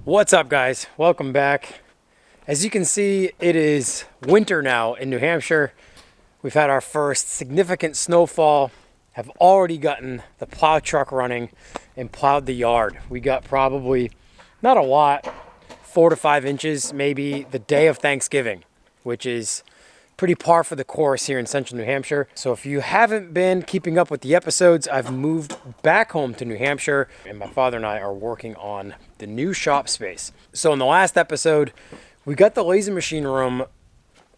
What's up, guys? Welcome back. As you can see, it is winter now in New Hampshire. We've had our first significant snowfall, have already gotten the plow truck running and plowed the yard. We got probably, not a lot, 4 to 5 inches, maybe the day of Thanksgiving, which is pretty par for the course here in central New Hampshire. So if you haven't been keeping up with the episodes, I've moved back home to New Hampshire and my father and I are working on the new shop space. So in the last episode, we got the laser machine room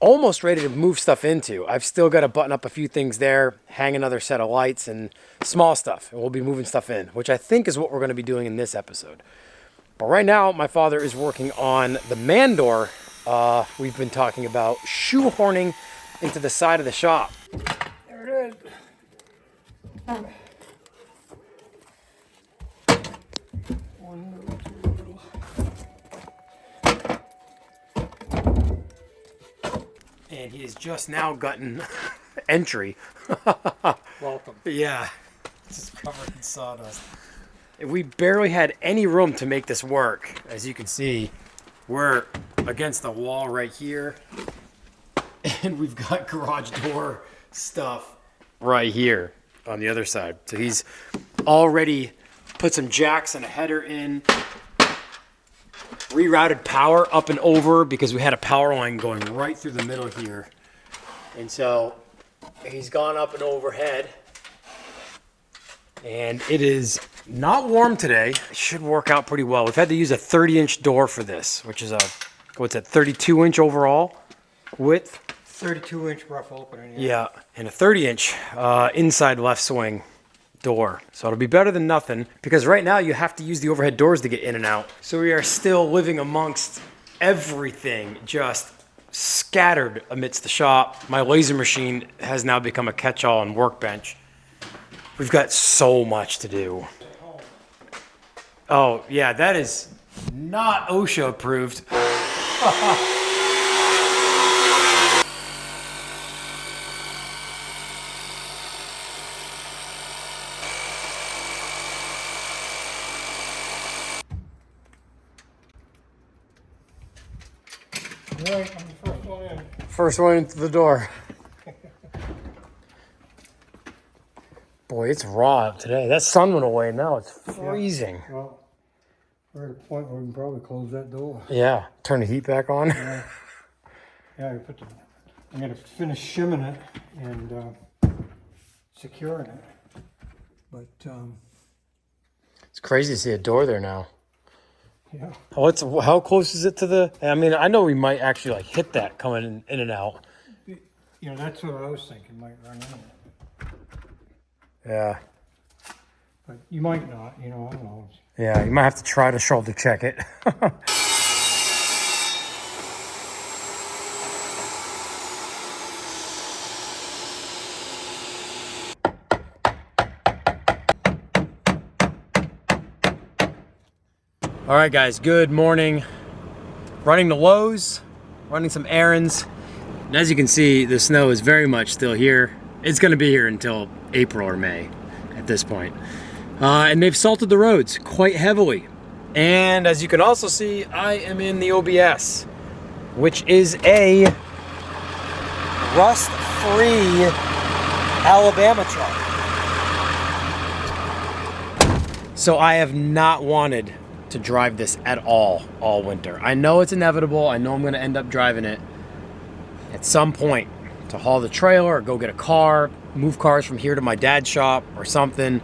almost ready to move stuff into. I've still got to button up a few things there, hang another set of lights and small stuff. And we'll be moving stuff in, which I think is what we're going to be doing in this episode. But right now, my father is working on the man door we've been talking about shoehorning into the side of the shop. There it is. And he has just now gotten entry. Welcome. Yeah, just covered in sawdust. We barely had any room to make this work. As you can see, we're against the wall right here. And we've got garage door stuff right here on the other side. So he's already put some jacks and a header in. Rerouted power up and over because we had a power line going right through the middle here. And so he's gone up and overhead. And it is not warm today. It should work out pretty well. We've had to use a 30-inch door for this, which is a, what's that, 32-inch overall width? 32-inch rough opening. Yeah, and a 30-inch inside left swing door. So it'll be better than nothing because right now you have to use the overhead doors to get in and out. So we are still living amongst everything just scattered amidst the shop. My laser machine has now become a catch-all and workbench. We've got so much to do. Oh, yeah, that is not OSHA approved. Right, I'm the first one in. First one into the door. Boy, it's raw out today. That sun went away. Now it's freezing. Yeah. Well, we're at a point where we can probably close that door. Yeah, turn the heat back on. Yeah, I'm going to finish shimming it and securing it. But, It's crazy to see a door there now. yeah. How close is it to the? I mean, I know we might actually like hit that coming in and out. You know, that's what I was thinking, might run into it. Yeah. But you might not, you know, I don't know. Yeah, you might have to try to shoulder check it. All right, guys, good morning. Running to Lowe's, running some errands. And as you can see, the snow is very much still here. It's gonna be here until April or May at this point. And they've salted the roads quite heavily. And as you can also see, I am in the OBS, which is a rust-free Alabama truck. So I have not wanted to drive this at all winter. I know it's inevitable. I know I'm gonna end up driving it at some point to haul the trailer or go get a car, move cars from here to my dad's shop or something.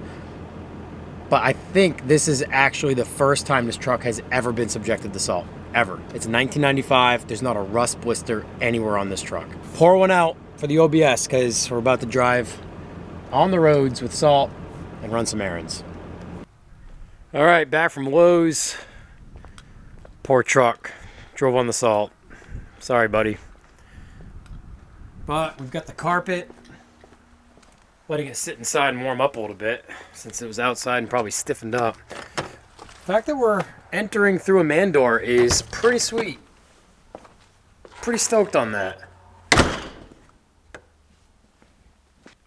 But I think this is actually the first time this truck has ever been subjected to salt, ever. It's 1995. There's not a rust blister anywhere on this truck. Pour one out for the OBS because we're about to drive on the roads with salt and run some errands. All right, back from Lowe's. Poor truck. Drove on the salt. Sorry, buddy. But we've got the carpet. Letting it sit inside and warm up a little bit since it was outside and probably stiffened up. The fact that we're entering through a man door is pretty sweet. Pretty stoked on that.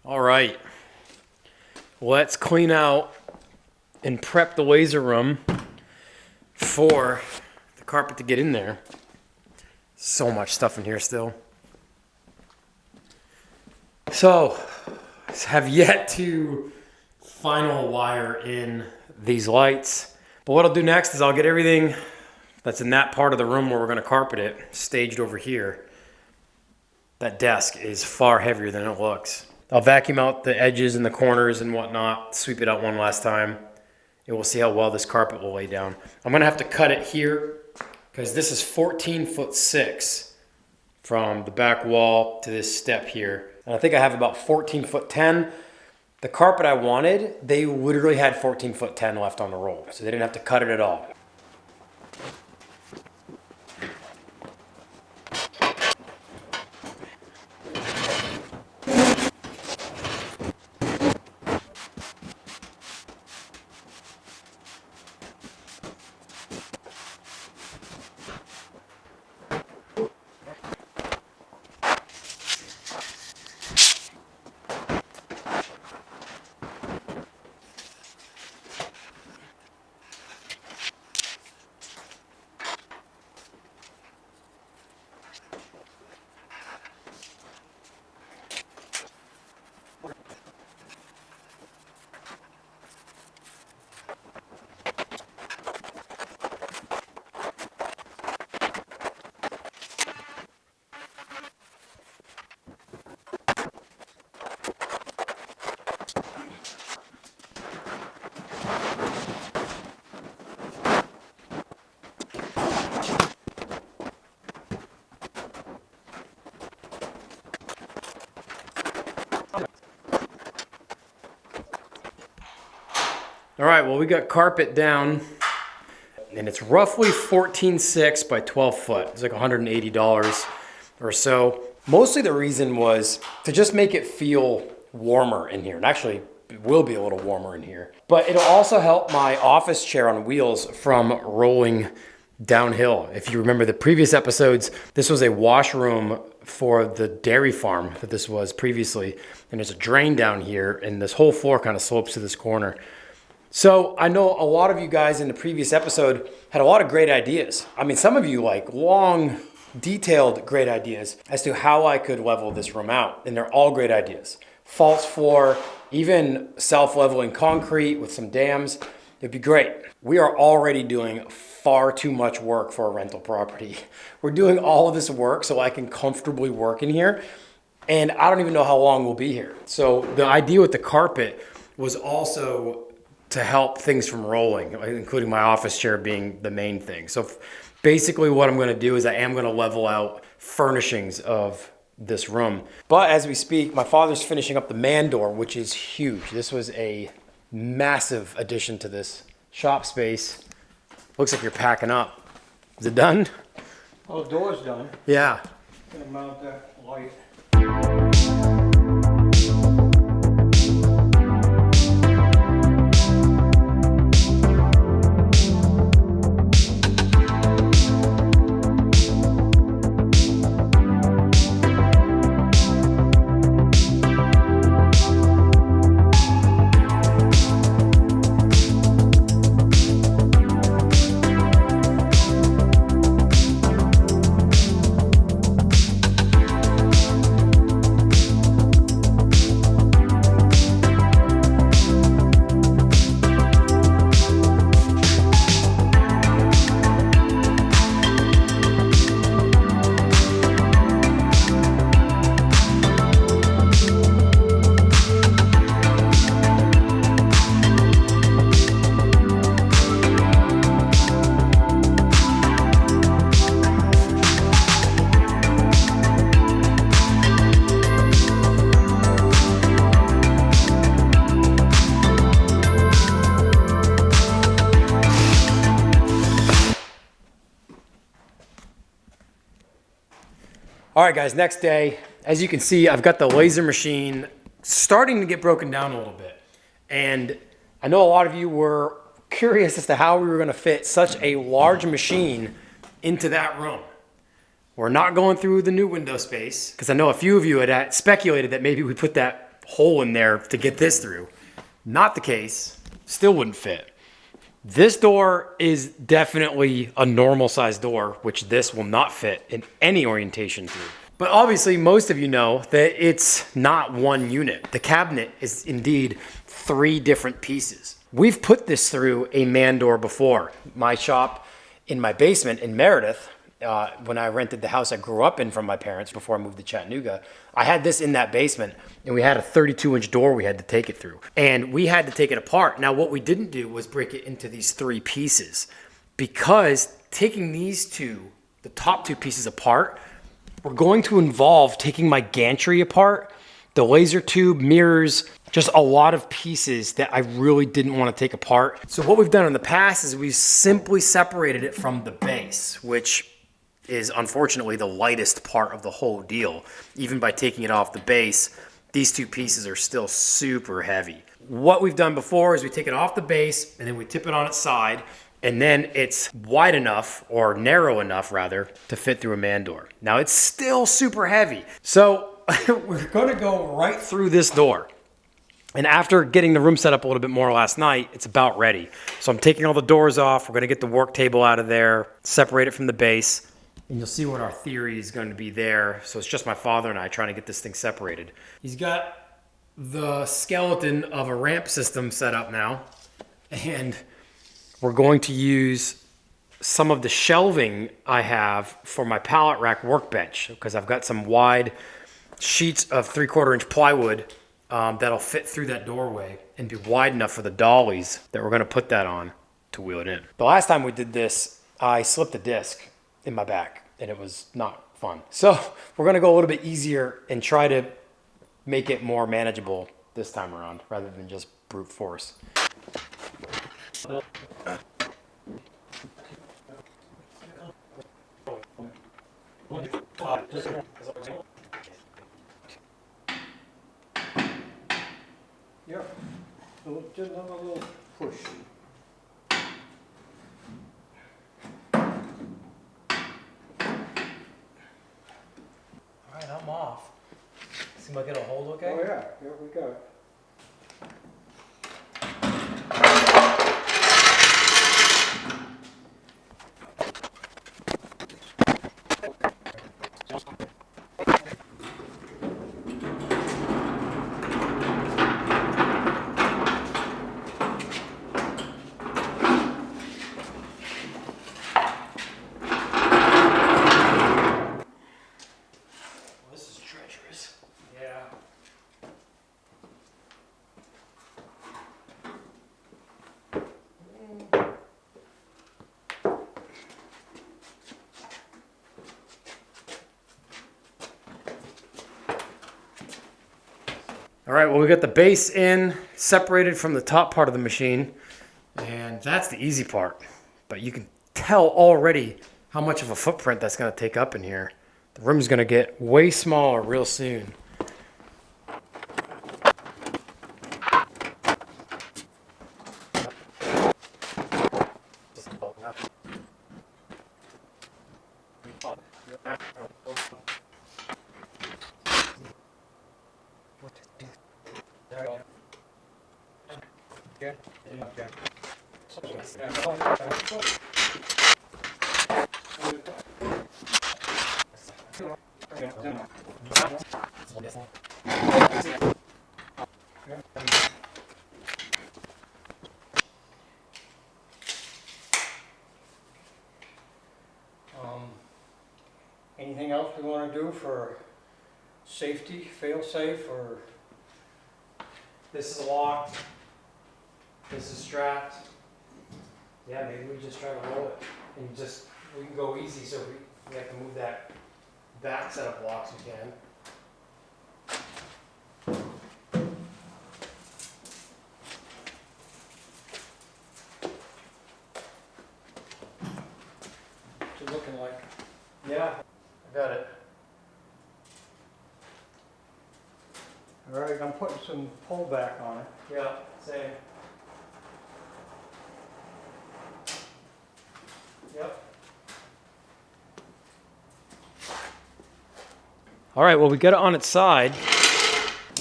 All right. Let's clean out and prep the laser room for carpet to get in there. So much stuff in here still. So, have yet to final wire in these lights. But what I'll do next is I'll get everything that's in that part of the room where we're gonna carpet it staged over here. That desk is far heavier than it looks. I'll vacuum out the edges and the corners and whatnot, sweep it out one last time, and we'll see how well this carpet will lay down. I'm gonna have to cut it here because this is 14'6" from the back wall to this step here. And I think I have about 14'10". The carpet I wanted, they literally had 14'10" left on the roll, so they didn't have to cut it at all. All right, well, we got carpet down, and it's roughly 14'6" by 12 foot. It's like $180 or so. Mostly the reason was to just make it feel warmer in here. And actually, it will be a little warmer in here. But it'll also help my office chair on wheels from rolling downhill. If you remember the previous episodes, this was a washroom for the dairy farm that this was previously. And there's a drain down here, and this whole floor kind of slopes to this corner. So I know a lot of you guys in the previous episode had a lot of great ideas. I mean, some of you like long, detailed, great ideas as to how I could level this room out. And they're all great ideas. False floor, even self-leveling concrete with some dams. It'd be great. We are already doing far too much work for a rental property. We're doing all of this work so I can comfortably work in here. And I don't even know how long we'll be here. So the idea with the carpet was also to help things from rolling, including my office chair being the main thing. So basically what I'm gonna do is I am gonna level out furnishings of this room. But as we speak, my father's finishing up the man door, which is huge. This was a massive addition to this shop space. Looks like you're packing up. Is it done? Oh, the door's done. Yeah. Gonna mount that light. All right, guys, next day. As you can see, I've got the laser machine starting to get broken down a little bit. And I know a lot of you were curious as to how we were gonna fit such a large machine into that room. We're not going through the new window space, because I know a few of you had speculated that maybe we put that hole in there to get this through. Not the case, still wouldn't fit. This door is definitely a normal size door, which this will not fit in any orientation through. But obviously most of you know that it's not one unit. The cabinet is indeed 3 different pieces. We've put this through a man door before. My shop in my basement in Meredith, when I rented the house I grew up in from my parents before I moved to Chattanooga, I had this in that basement and we had a 32-inch door we had to take it through. And we had to take it apart. Now what we didn't do was break it into these 3 pieces, because taking these two, the top 2 pieces apart, we're going to involve taking my gantry apart, the laser tube, mirrors, just a lot of pieces that I really didn't want to take apart. So what we've done in the past is we've simply separated it from the base, which is unfortunately the lightest part of the whole deal. Even by taking it off the base, these 2 pieces are still super heavy. What we've done before is we take it off the base and then we tip it on its side, and then it's wide enough, or narrow enough rather, to fit through a man door. Now it's still super heavy. So we're gonna go right through this door. And after getting the room set up a little bit more last night, it's about ready. So I'm taking all the doors off. We're gonna get the work table out of there, separate it from the base, and you'll see what our theory is going to be there. So it's just my father and I trying to get this thing separated. He's got the skeleton of a ramp system set up now, and we're going to use some of the shelving I have for my pallet rack workbench, because I've got some wide sheets of 3/4 inch plywood that'll fit through that doorway and be wide enough for the dollies that we're going to put that on to wheel it in. The last time we did this, I slipped a disc in my back and it was not fun. So we're going to go a little bit easier and try to make it more manageable this time around rather than just brute force. Yep. So just another little push. All right, I'm off. Seem like it'll hold okay? Oh yeah, here we go. This is treacherous. Yeah. All right, well, we got the base in, separated from the top part of the machine, and that's the easy part. But you can tell already how much of a footprint that's gonna take up in here. The room's gonna get way smaller real soon. Anything else we want to do for safety, fail safe, or? This is locked. This is strapped. Yeah, maybe we just try to roll it and we can go easy. So if we have to move that back set of blocks, we can. What's it looking like? Yeah, I got it. All right, I'm putting some pullback on it. Yeah, same. Yep. All right, well, we got it on its side.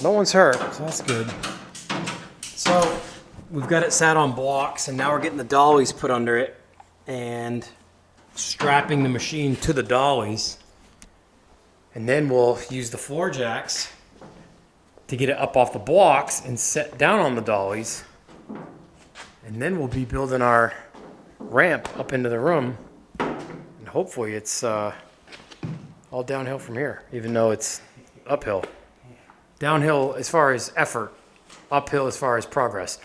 No one's hurt, so that's good. So we've got it sat on blocks, and now we're getting the dollies put under it and strapping the machine to the dollies. And then we'll use the floor jacks to get it up off the blocks and set down on the dollies. And then we'll be building our ramp up into the room. And hopefully it's all downhill from here, even though it's uphill. Downhill as far as effort, uphill as far as progress.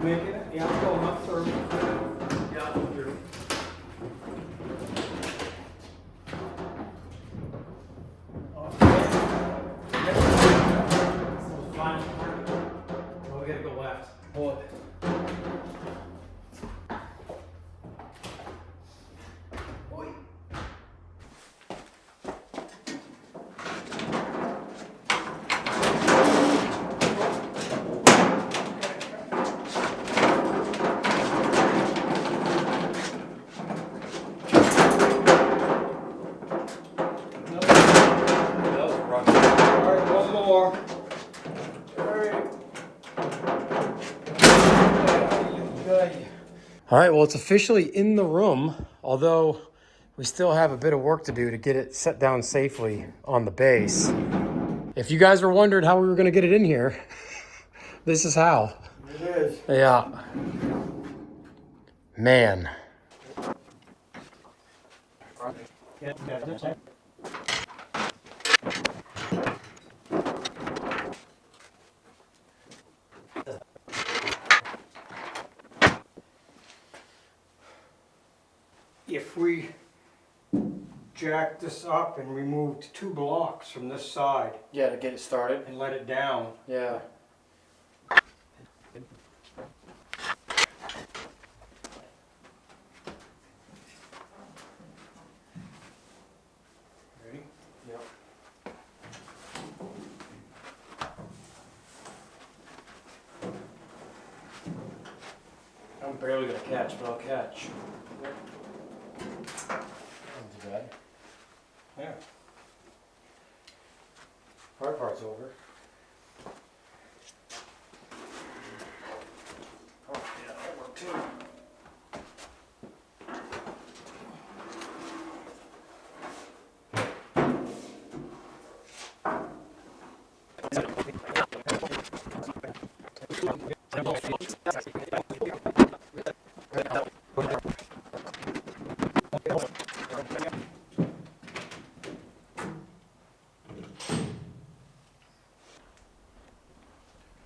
Making it? Yeah, I'm going up through. Yeah, through. Oh, we gotta go left. Pull it. All right, well, it's officially in the room, although we still have a bit of work to do to get it set down safely on the base. If you guys were wondering how we were going to get it in here, this is how. It is. Yeah. Man. If we jacked this up and removed 2 blocks from this side Yeah, to get it started. and let it down, Yeah. ready? Yep. I'm barely gonna catch, but I'll catch. Not too bad. Yeah. Hard part's over. Oh, yeah, that worked too.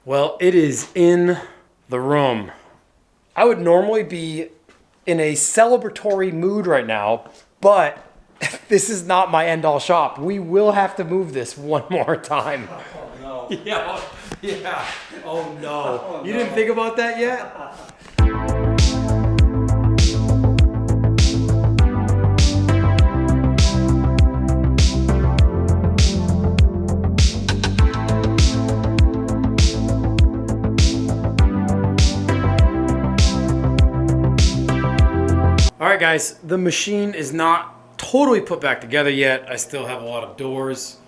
Well, it is in the room. I would normally be in a celebratory mood right now, but this is not my end-all shop. We will have to move this one more time. Oh, no. Yeah. Oh no. Oh, You no. didn't think about that yet? All right, guys, the machine is not totally put back together yet. I still have a lot of doors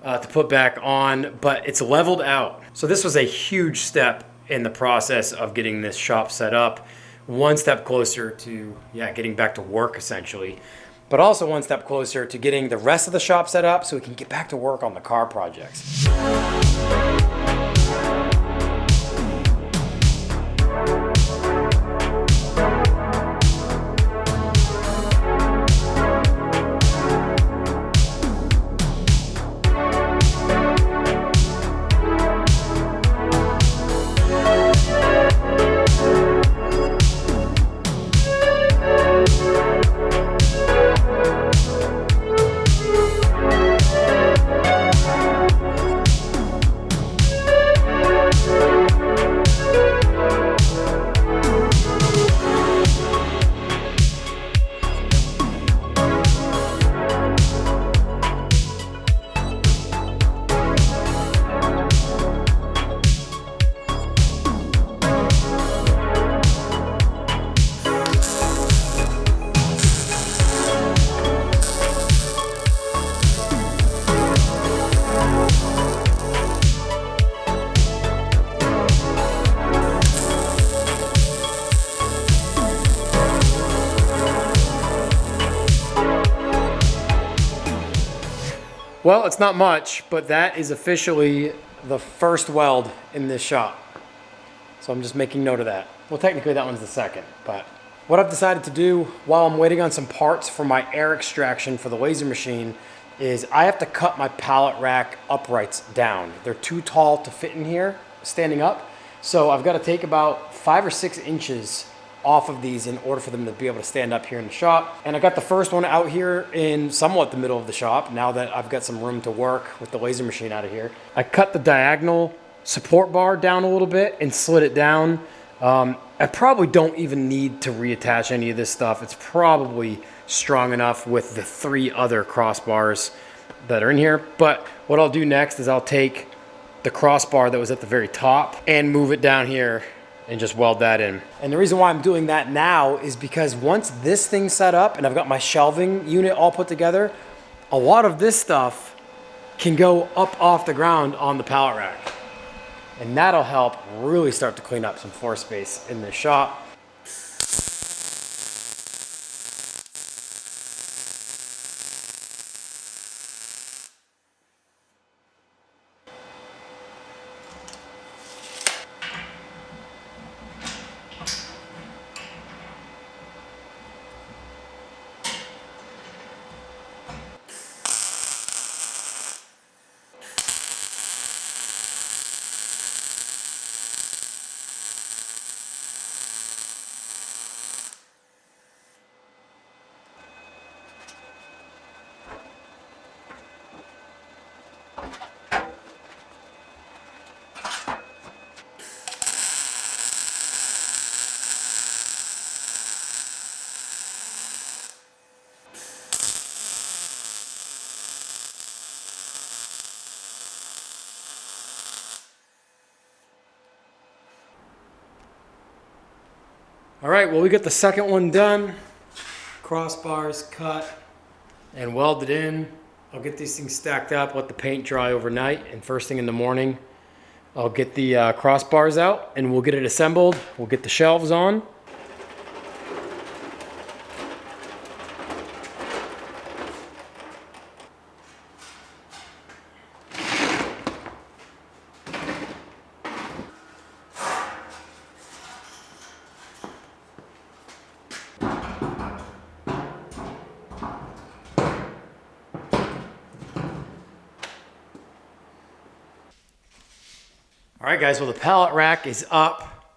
to put back on, but it's leveled out. So this was a huge step in the process of getting this shop set up. One step closer to, getting back to work essentially, but also one step closer to getting the rest of the shop set up so we can get back to work on the car projects. Well, it's not much, but that is officially the first weld in this shop. So I'm just making note of that. Well, technically that one's the second, but what I've decided to do while I'm waiting on some parts for my air extraction for the laser machine is I have to cut my pallet rack uprights down. They're too tall to fit in here standing up. So I've got to take about 5 or 6 inches off of these in order for them to be able to stand up here in the shop. And I got the first one out here in somewhat the middle of the shop now that I've got some room to work with the laser machine out of here. I cut the diagonal support bar down a little bit and slid it down. I probably don't even need to reattach any of this stuff. It's probably strong enough with the 3 other crossbars that are in here. But what I'll do next is I'll take the crossbar that was at the very top and move it down here and just weld that in. And the reason why I'm doing that now is because once this thing's set up and I've got my shelving unit all put together, a lot of this stuff can go up off the ground on the pallet rack. And that'll help really start to clean up some floor space in the shop. All right, well, we got the second one done. Crossbars cut and welded in. I'll get these things stacked up, let the paint dry overnight, and first thing in the morning, I'll get the crossbars out and we'll get it assembled. We'll get the shelves on. All right, guys, well, the pallet rack is up.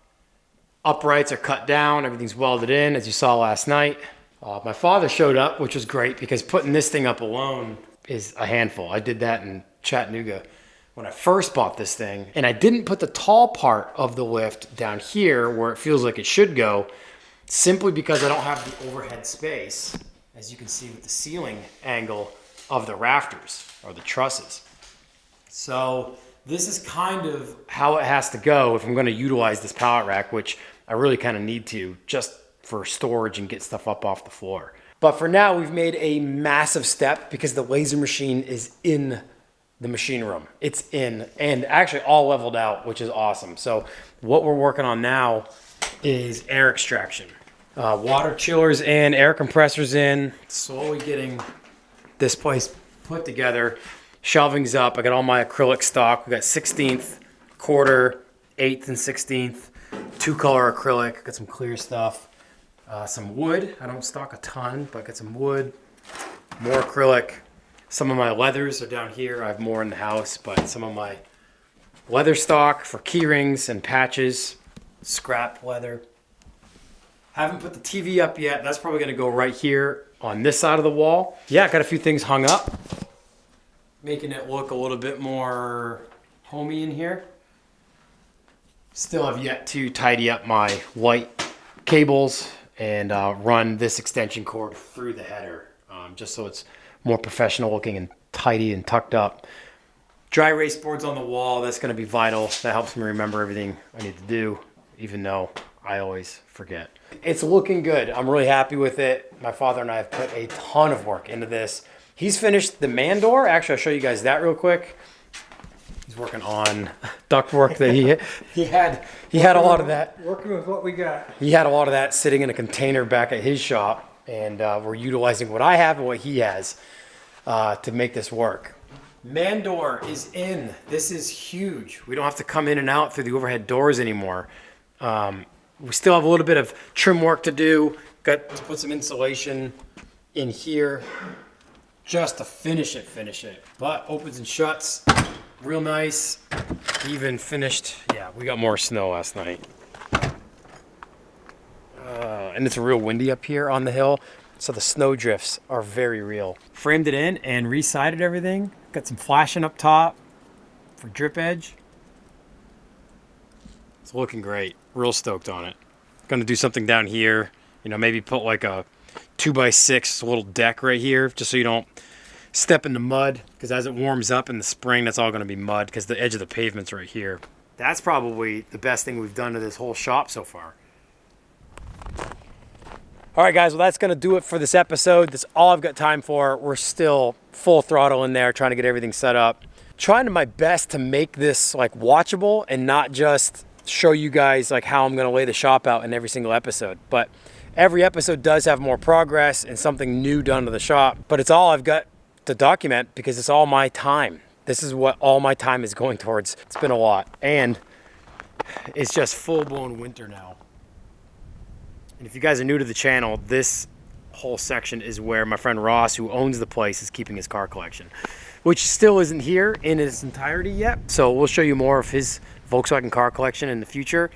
Uprights are cut down. Everything's welded in, as you saw last night. My father showed up, which was great because putting this thing up alone is a handful. I did that in Chattanooga when I first bought this thing. And I didn't put the tall part of the lift down here where it feels like it should go, simply because I don't have the overhead space, as you can see with the ceiling angle of the rafters or the trusses. So this is kind of how it has to go if I'm going to utilize this pallet rack, which I really kind of need to just for storage and get stuff up off the floor. But for now, we've made a massive step because the laser machine is in the machine room. It's in and actually all leveled out, which is awesome. So what we're working on now is air extraction. Water chillers in, air compressors in, slowly getting this place put together. Shelving's up. I got all my acrylic stock. We got 16th, quarter, 8th and 16th, 2-color acrylic. Got some clear stuff. Some wood. I don't stock a ton, but I got some wood, more acrylic. Some of my leathers are down here. I have more in the house, but some of my leather stock for key rings and patches, scrap leather. Haven't put the TV up yet. That's probably going to go right here on this side of the wall. Yeah, I got a few things hung up, making it look a little bit more homey in here. Still have yet to tidy up my light cables and run this extension cord through the header, just so it's more professional looking and tidy and tucked up. Dry erase boards on the wall, that's gonna be vital. That helps me remember everything I need to do, even though I always forget. It's looking good. I'm really happy with it. My father and I have put a ton of work into this. He's finished the man door. Actually, I'll show you guys that real quick. He's working on ductwork that he had a lot of that. Working with what we got. He had a lot of that sitting in a container back at his shop, and we're utilizing what I have and what he has to make this work. Man door is in. This is huge. We don't have to come in and out through the overhead doors anymore. We still have a little bit of trim work to do. Got to put some insulation in here just to finish it. But opens and shuts, real nice. Even finished, yeah, we got more snow last night. And it's real windy up here on the hill, so the snow drifts are very real. Framed it in and re-sided everything. Got some flashing up top for drip edge. It's looking great. Real stoked on it. Gonna do something down here. You know, maybe put like a 2x6 little deck right here, just so you don't step in the mud, because as it warms up in the spring, that's all gonna be mud because the edge of the pavement's right here. That's probably the best thing we've done to this whole shop so far. All right, guys, well, that's going to do it for this episode. That's all I've got time for. We're still full throttle in there, trying to get everything set up. Trying my best to make this like watchable and not just show you guys like how I'm going to lay the shop out in every single episode. But every episode does have more progress and something new done to the shop. But it's all I've got to document because it's all my time. This is what all my time is going towards. It's been a lot. And it's just full-blown winter now. And if you guys are new to the channel, this whole section is where my friend Ross, who owns the place, is keeping his car collection, which still isn't here in its entirety yet. So we'll show you more of his Volkswagen car collection in the future.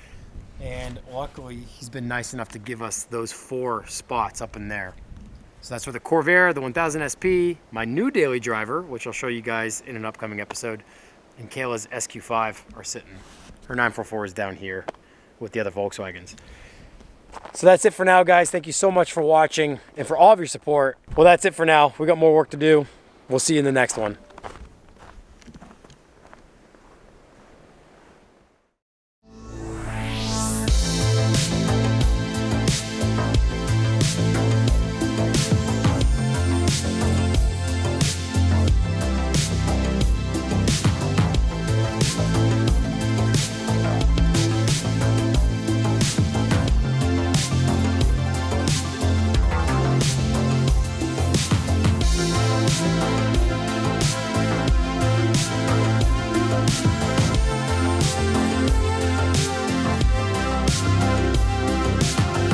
And luckily, he's been nice enough to give us those 4 spots up in there. So that's where the Corvair, the 1000 SP, my new daily driver, which I'll show you guys in an upcoming episode, and Kayla's SQ5 are sitting. Her 944 is down here with the other Volkswagens. So that's it for now, guys. Thank you so much for watching and for all of your support. Well, that's it for now. We got more work to do. We'll see you in the next one.